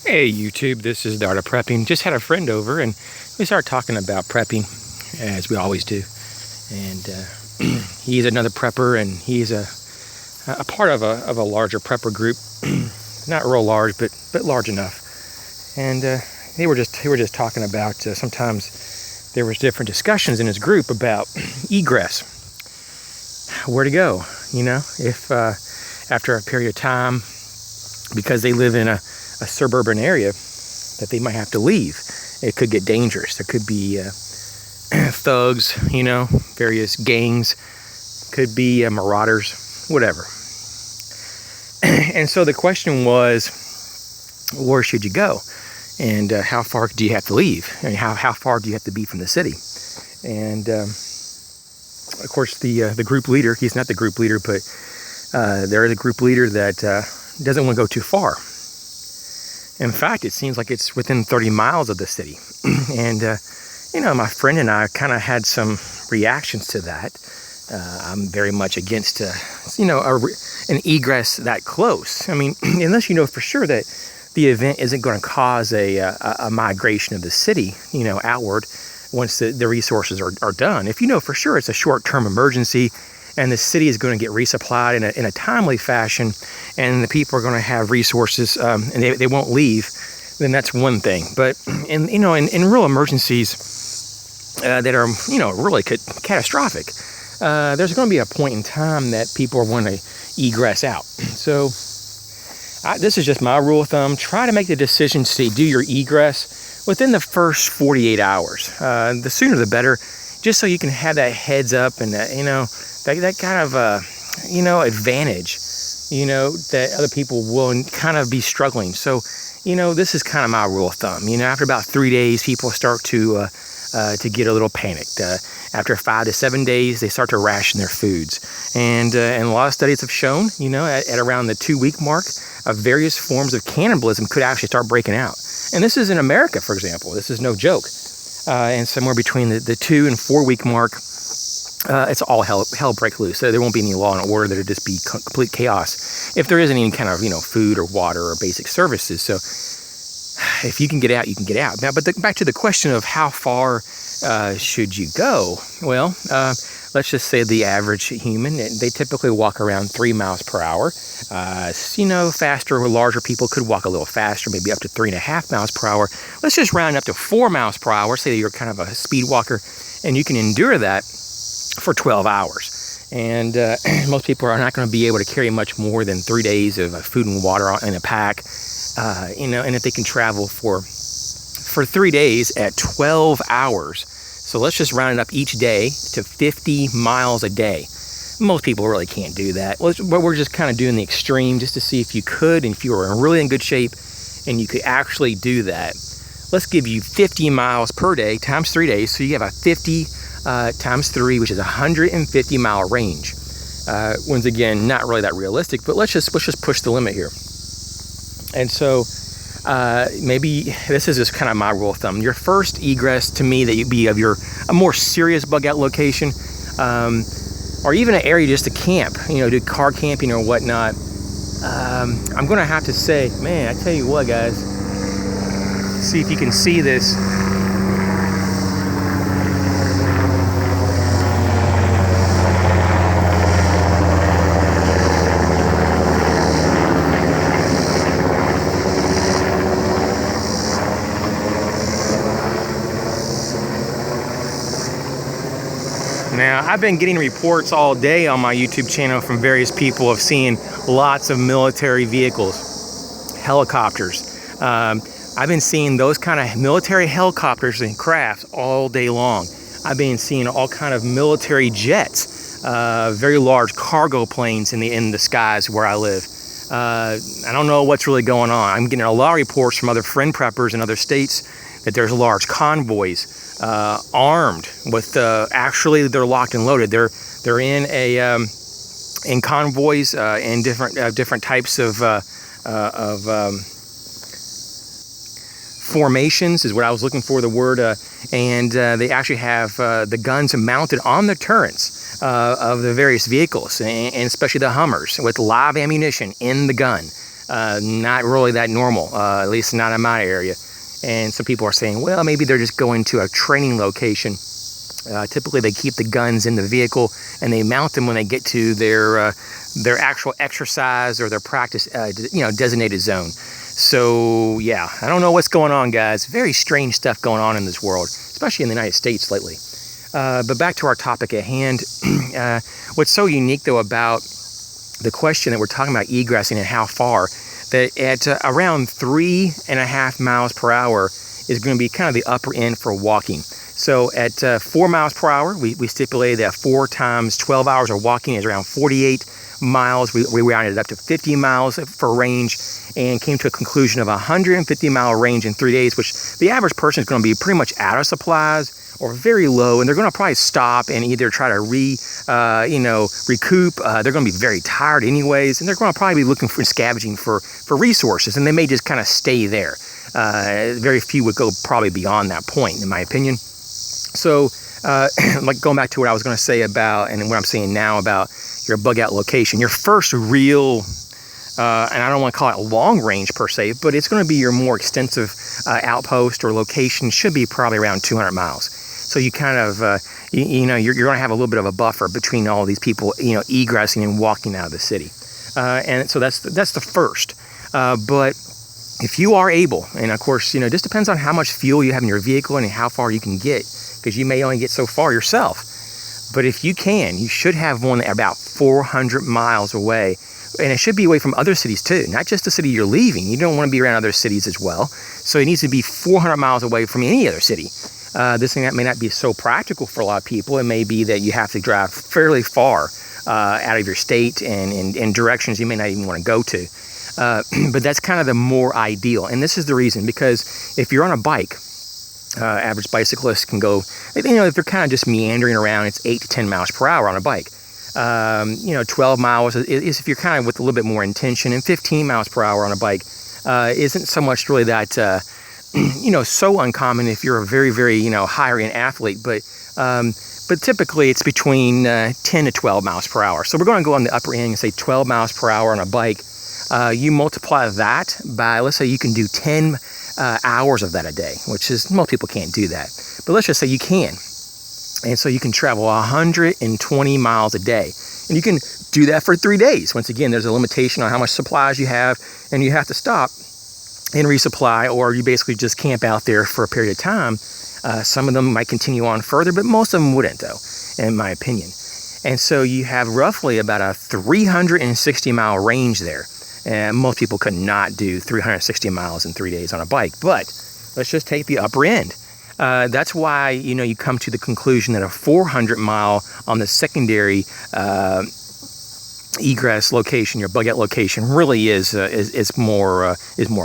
Hey YouTube, this is the Art of Prepping. Just had a friend over and we started talking about prepping, as we always do. And he's another prepper, and he's a part of a larger prepper group. Not real large, but large enough. And they were just talking about sometimes there was different discussions in his group about egress, where to go. You know, if after a period of time, because they live in a suburban area, that they might have to leave. It could get dangerous. There could be thugs, you know, various gangs, could be marauders, whatever. And so the question was, where should you go? And how far do you have to leave? I mean, how far do you have to be from the city? And of course, the group leader, he's not the group leader, but there is a group leader that doesn't want to go too far. In fact, it seems like it's within 30 miles of the city. And, you know, my friend and I kind of had some reactions to that. I'm very much against, you know, an egress that close. I mean, unless you know for sure that the event isn't going to cause a migration of the city, you know, outward once the resources are done. If you know for sure it's a short-term emergency and the city is going to get resupplied in a timely fashion, and the people are going to have resources, and they won't leave, then that's one thing. But in real emergencies that are, you know, really catastrophic, there's going to be a point in time that people are going to egress out. So this is just my rule of thumb. Try to make the decision to do your egress within the first 48 hours. The sooner the better, just so you can have that heads up and you know, that kind of you know, advantage, you know, that other people will kind of be struggling. So, you know, this is kind of my rule of thumb. You know, after about 3 days, people start to get a little panicked. After 5 to 7 days, they start to ration their foods. And a lot of studies have shown, you know, at around the 2-week mark, various forms of cannibalism could actually start breaking out. And this is in America, for example. This is no joke. And somewhere between the 2 and 4 week mark, it's all hell break loose. So there won't be any law and order. There'll just be complete chaos if there isn't any kind of, you know, food or water or basic services. So if you can get out, you can get out. Now, but back to the question of how far should you go? Well, let's just say the average human, they typically walk around 3 miles per hour. You know, faster or larger people could walk a little faster, maybe up to 3.5 miles per hour. Let's just round up to 4 miles per hour. Say that you're kind of a speed walker and you can endure that for 12 hours. And most people are not going to be able to carry much more than 3 days of food and water in a pack. You know, and if they can travel for 3 days at 12 hours, so let's just round it up each day to 50 miles a day. Most people really can't do that. But we're just kind of doing the extreme just to see if you could, and if you were really in good shape and you could actually do that. Let's give you 50 miles per day times 3 days, so you have a 50 times 3, which is a 150 mile range. Once again, not really that realistic, but let's just push the limit here. And so maybe this is just kind of my rule of thumb. Your first egress, to me, that you'd be of a more serious bug out location, or even an area just to camp, you know, do car camping or whatnot. I'm gonna have to say, man, I tell you what, guys, see if you can see this. Now, I've been getting reports all day on my YouTube channel from various people of seeing lots of military vehicles, helicopters. I've been seeing those kind of military helicopters and crafts all day long. I've been seeing all kind of military jets, very large cargo planes in the skies where I live. I don't know what's really going on. I'm getting a lot of reports from other friend preppers in other states that there's large convoys armed with actually they're locked and loaded. They're in convoys in different types of formations is what I was looking for, the word, and they actually have the guns mounted on the turrets of the various vehicles, and especially the Hummers, with live ammunition in the gun. Not really that normal, at least not in my area. And some people are saying, well, maybe they're just going to a training location. Typically, they keep the guns in the vehicle and they mount them when they get to their actual exercise or their practice, designated zone. So yeah, I don't know what's going on, guys. Very strange stuff going on in this world, especially in the United States lately. But back to our topic at hand. What's so unique, though, about the question that we're talking about egressing and how far, that at around 3.5 miles per hour is going to be kind of the upper end for walking. So at 4 miles per hour, we stipulated that 4 times 12 hours of walking is around 48 miles. We rounded it up to 50 miles for range and came to a conclusion of a 150-mile range in 3 days, which the average person is going to be pretty much out of supplies or very low, and they're going to probably stop and either try to recoup. They're going to be very tired anyways, and they're going to probably be looking for scavenging for resources, and they may just kind of stay there. Very few would go probably beyond that point, in my opinion. So, like going back to what I was going to say about, and what I'm saying now about your bug out location, your first real, and I don't want to call it long range per se, but it's going to be your more extensive outpost or location, should be probably around 200 miles. So you kind of, you're going to have a little bit of a buffer between all these people, egressing and walking out of the city. And so that's the first. But if you are able, and of course, just depends on how much fuel you have in your vehicle and how far you can get, because you may only get so far yourself. But if you can, you should have one about 400 miles away. And it should be away from other cities too, not just the city you're leaving. You don't want to be around other cities as well. So it needs to be 400 miles away from any other city. This thing that may not be so practical for a lot of people. It may be that you have to drive fairly far out of your state and in directions you may not even want to go to. But that's kind of the more ideal. And this is the reason, because if you're on a bike, average bicyclists can go, if they're kind of just meandering around, it's 8 to 10 miles per hour on a bike. 12 miles is if you're kind of with a little bit more intention, and 15 miles per hour on a bike isn't so much really that, so uncommon if you're a very, very, higher end athlete, but typically it's between 10 to 12 miles per hour. So we're going to go on the upper end and say 12 miles per hour on a bike. You multiply that by, let's say you can do 10 hours of that a day, which is, most people can't do that. But let's just say you can. And so you can travel 120 miles a day. And you can do that for 3 days. Once again, there's a limitation on how much supplies you have, and you have to stop and resupply, or you basically just camp out there for a period of time. Some of them might continue on further, but most of them wouldn't, though, in my opinion. And so you have roughly about a 360-mile range there. And most people could not do 360 miles in 3 days on a bike. But let's just take the upper end. That's why, you come to the conclusion that a 400-mile on the secondary egress location, your bug out location, really is more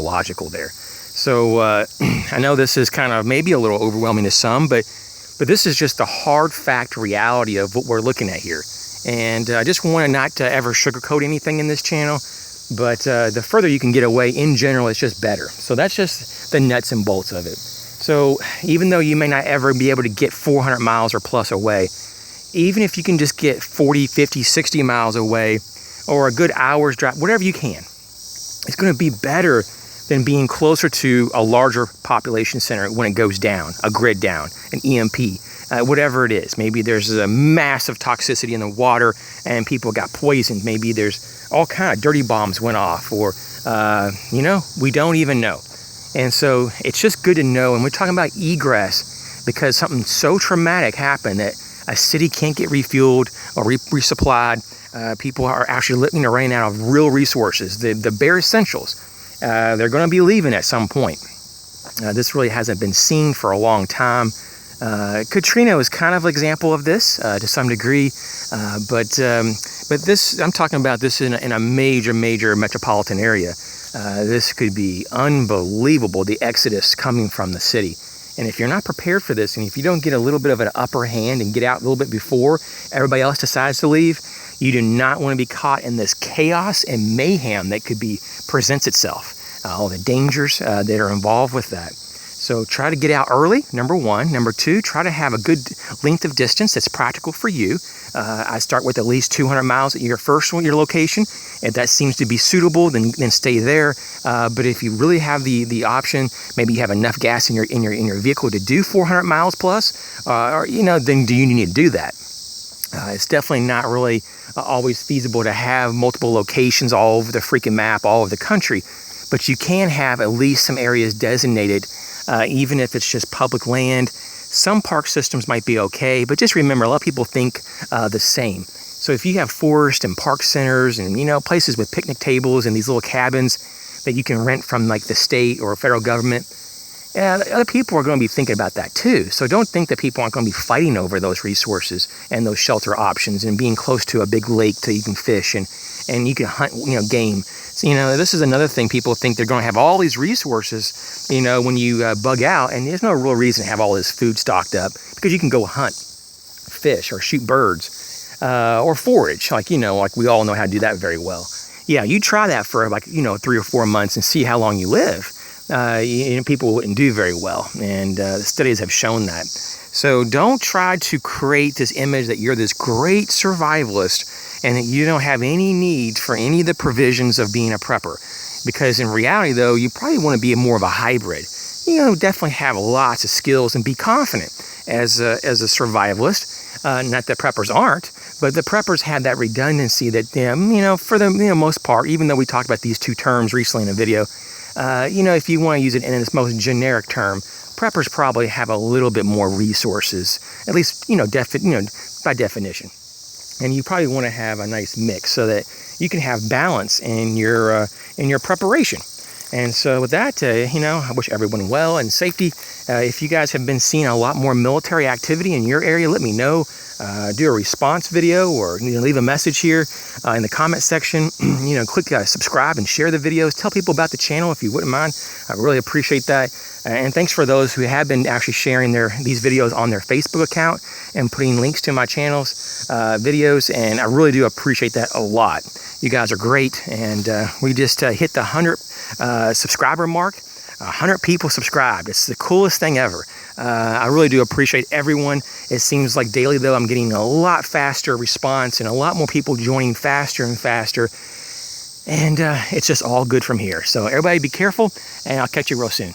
logical there. So I know this is kind of maybe a little overwhelming to some, but this is just the hard fact reality of what we're looking at here. And I just want to not ever sugarcoat anything in this channel, but the further you can get away in general, it's just better. So that's just the nuts and bolts of it. So even though you may not ever be able to get 400 miles or plus away, even if you can just get 40, 50, 60 miles away, or a good hour's drive, whatever you can, it's going to be better than being closer to a larger population center when it goes down, a grid down, an EMP, whatever it is. Maybe there's a massive toxicity in the water and people got poisoned. Maybe there's all kind of dirty bombs went off, or, we don't even know. And so it's just good to know. And we're talking about egress because something so traumatic happened that a city can't get refueled or resupplied. People are actually running out of real resources, the bare essentials. They're going to be leaving at some point. This really hasn't been seen for a long time. Katrina was kind of an example of this to some degree, but this, I'm talking about this in a major metropolitan area. This could be unbelievable, the exodus coming from the city. And if you're not prepared for this, and if you don't get a little bit of an upper hand and get out a little bit before everybody else decides to leave, you do not want to be caught in this chaos and mayhem that presents itself. All the dangers that are involved with that. So try to get out early, number one. Number two, try to have a good length of distance that's practical for you. I start with at least 200 miles at your location. If that seems to be suitable, then stay there. But if you really have the option, maybe you have enough gas in your vehicle to do 400 miles plus, then do you need to do that? It's definitely not really always feasible to have multiple locations all over the freaking map, all over the country. But you can have at least some areas designated, even if it's just public land. Some park systems might be okay, but just remember, a lot of people think the same. So if you have forest and park centers and, places with picnic tables and these little cabins that you can rent from like the state or federal government, other people are going to be thinking about that too. So don't think that people aren't going to be fighting over those resources and those shelter options and being close to a big lake so you can fish and you can hunt, game. So, this is another thing. People think they're going to have all these resources, when you bug out, and there's no real reason to have all this food stocked up because you can go hunt, fish, or shoot birds, or forage, like we all know how to do that very well. Yeah, you try that for 3 or 4 months and see how long you live. People wouldn't do very well, and the studies have shown that. So don't try to create this image that you're this great survivalist and that you don't have any need for any of the provisions of being a prepper. Because in reality, though, you probably want to be more of a hybrid. Definitely have lots of skills and be confident as a survivalist. Not that preppers aren't, but the preppers have that redundancy that, for the most part, even though we talked about these two terms recently in a video, if you want to use it in its most generic term, preppers probably have a little bit more resources, at least, by definition. And you probably want to have a nice mix so that you can have balance in your preparation. And so with that, I wish everyone well and safety. If you guys have been seeing a lot more military activity in your area, let me know. Do a response video or leave a message here in the comment section. Click subscribe and share the videos. Tell people about the channel if you wouldn't mind. I really appreciate that. And thanks for those who have been actually sharing these videos on their Facebook account and putting links to my channel's videos. And I really do appreciate that a lot. You guys are great. And we just hit the 100 subscriber mark. 100 people subscribed. It's the coolest thing ever. I really do appreciate everyone. It seems like daily, though, I'm getting a lot faster response and a lot more people joining faster and faster. And it's just all good from here. So everybody be careful, and I'll catch you real soon.